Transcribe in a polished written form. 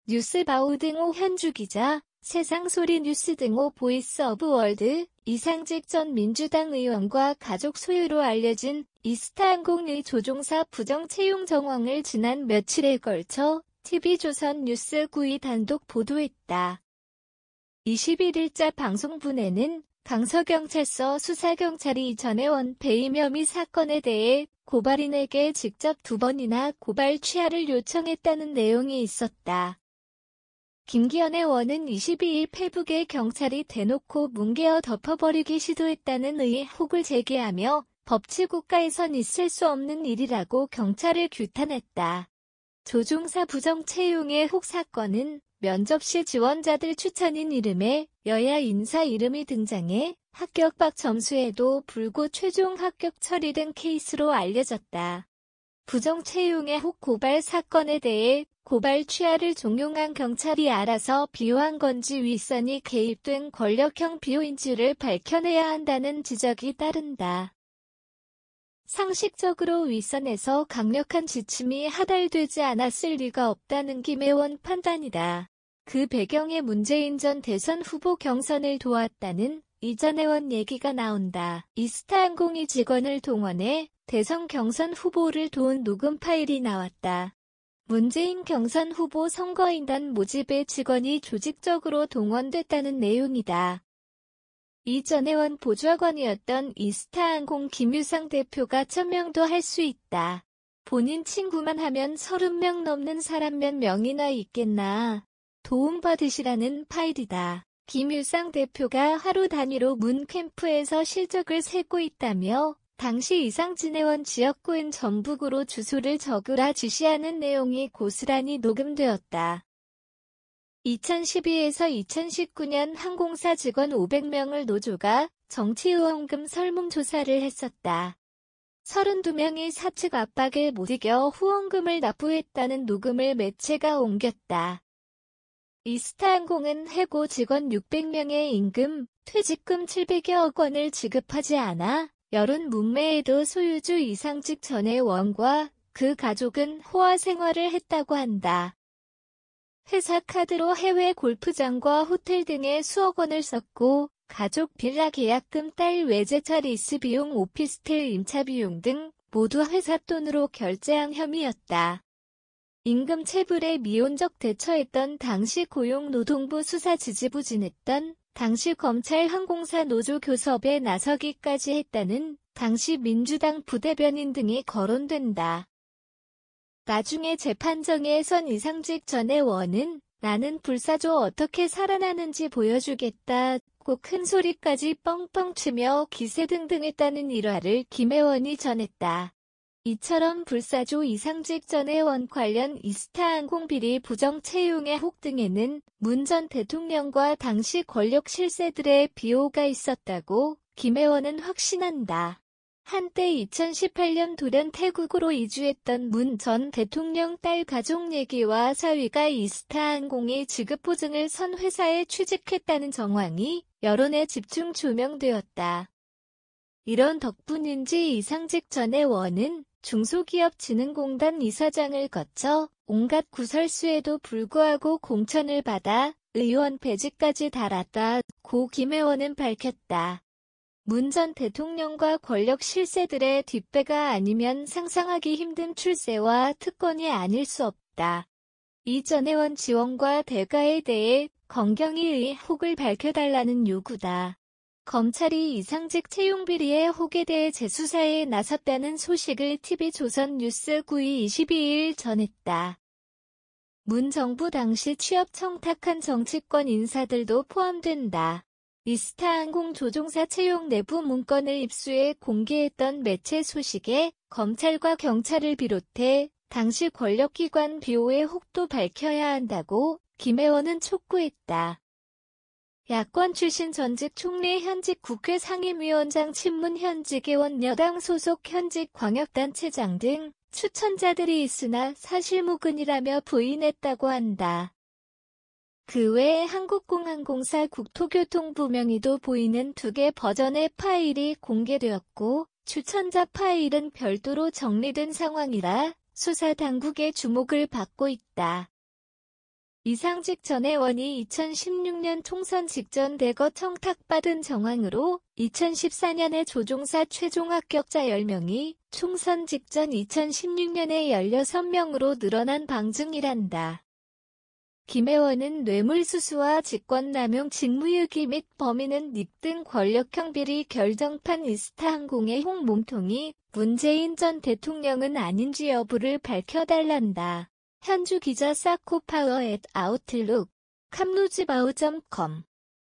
뉴스바우 등호 현주기자, 세상소리 뉴스 등호 보이스 오브 월드, 이상직 전 민주당 의원과 가족 소유로 알려진 이스타항공의 조종사 부정 채용 정황을 지난 며칠에 걸쳐 TV조선 뉴스 9이 단독 보도했다. 21일자 방송분에는 강서경찰서 수사경찰이 전혜원 배임 혐의 사건에 대해 고발인에게 직접 2번이나 고발 취하를 요청했다는 내용이 있었다. 김기현의 원은 22일 페북에 경찰이 대놓고 뭉개어 덮어버리기 시도했다는 의혹을 제기하며 법치국가에선 있을 수 없는 일이라고 경찰을 규탄했다. 조종사 부정 채용의 혹 사건은 면접 시 지원자들 추천인 이름에 여야 인사 이름이 등장해 합격박 점수에도 불구 최종 합격 처리된 케이스로 알려졌다. 부정 채용의 혹 고발 사건에 대해 고발 취하를 종용한 경찰이 알아서 비호한 건지 윗선이 개입된 권력형 비호인지를 밝혀내야 한다는 지적이 따른다. 상식적으로 윗선에서 강력한 지침이 하달되지 않았을 리가 없다는 김혜원 판단이다. 그 배경에 문재인 전 대선 후보 경선을 도왔다는 이전혜원 얘기가 나온다. 이스타항공이 직원을 동원해 대선 경선 후보를 도운 녹음 파일이 나왔다. 문재인 경선 후보 선거인단 모집에 직원이 조직적으로 동원됐다는 내용이다. 이전혜원 보좌관이었던 이스타항공 김유상 대표가 천명도 할 수 있다. 본인 친구만 하면 30명 넘는 사람 몇 명이나 있겠나. 도움받으시라는 파일이다. 김유상 대표가 하루 단위로 문 캠프에서 실적을 세고 있다며 당시 이상진혜원 지역구인 전북으로 주소를 적으라 지시하는 내용이 고스란히 녹음되었다. 2012에서 2019년 항공사 직원 500명을 노조가 정치후원금 설문조사를 했었다. 32명이 사측 압박에 못 이겨 후원금을 납부했다는 녹음을 매체가 옮겼다. 이스타항공은 해고 직원 600명의 임금, 퇴직금 700여억 원을 지급하지 않아 여론 문매에도 소유주 이상직 전혜원과 그 가족은 호화 생활을 했다고 한다. 회사 카드로 해외 골프장과 호텔 등에 수억 원을 썼고 가족 빌라 계약금 딸 외제차 리스 비용 오피스텔 임차 비용 등 모두 회사 돈으로 결제한 혐의였다. 임금 체불에 미온적 대처했던 당시 고용노동부 수사지지부 지냈던 당시 검찰 항공사 노조 교섭에 나서기까지 했다는 당시 민주당 부대변인 등이 거론된다. 나중에 재판정에 선 이상직 전혜원은 나는 불사조 어떻게 살아나는지 보여주겠다고 큰 소리까지 뻥뻥 치며 기세등등했다는 일화를 김혜원이 전했다. 이처럼 불사조 이상직 전혜원 관련 이스타항공 비리 부정 채용의 혹 등에는 문 전 대통령과 당시 권력 실세들의 비호가 있었다고 김혜원은 확신한다. 한때 2018년 돌연 태국으로 이주했던 문 전 대통령 딸 가족 얘기와 사위가 이스타항공이 지급보증을 선 회사에 취직했다는 정황이 여론에 집중 조명되었다. 이런 덕분인지 이상직 전혜원은 중소기업진흥공단 이사장을 거쳐 온갖 구설수에도 불구하고 공천을 받아 의원 배지까지 달았다고 김혜원은 밝혔다. 문 전 대통령과 권력 실세들의 뒷배가 아니면 상상하기 힘든 출세와 특권이 아닐 수 없다. 이 전혜원 지원과 대가에 대해 건경이 의혹을 밝혀달라는 요구다. 검찰이 이상직 채용비리의 혹에 대해 재수사에 나섰다는 소식을 TV조선 뉴스 9이 22일 전했다. 문 정부 당시 취업 청탁한 정치권 인사들도 포함된다. 이스타항공 조종사 채용 내부 문건을 입수해 공개했던 매체 소식에 검찰과 경찰을 비롯해 당시 권력기관 비호의 혹도 밝혀야 한다고 김혜원은 촉구했다. 야권 출신 전직 총리 현직 국회 상임위원장 친문 현직 의원 여당 소속 현직 광역단체장 등 추천자들이 있으나 사실무근이라며 부인했다고 한다. 그 외에 한국공항공사 국토교통부 명의도 보이는 2개 버전의 파일이 공개되었고 추천자 파일은 별도로 정리된 상황이라 수사 당국의 주목을 받고 있다. 이상직 전 의원이 2016년 총선 직전 대거 청탁받은 정황으로 2014년에 조종사 최종 합격자 10명이 총선 직전 2016년에 16명으로 늘어난 방증이란다. 김 의원은 뇌물수수와 직권남용 직무유기 및 범인은 닉 등 권력형 비리 결정판 이스타항공의 홍 몸통이 문재인 전 대통령은 아닌지 여부를 밝혀달란다. 현주 기자 사코파워@아웃룩, 캄루즈바우.com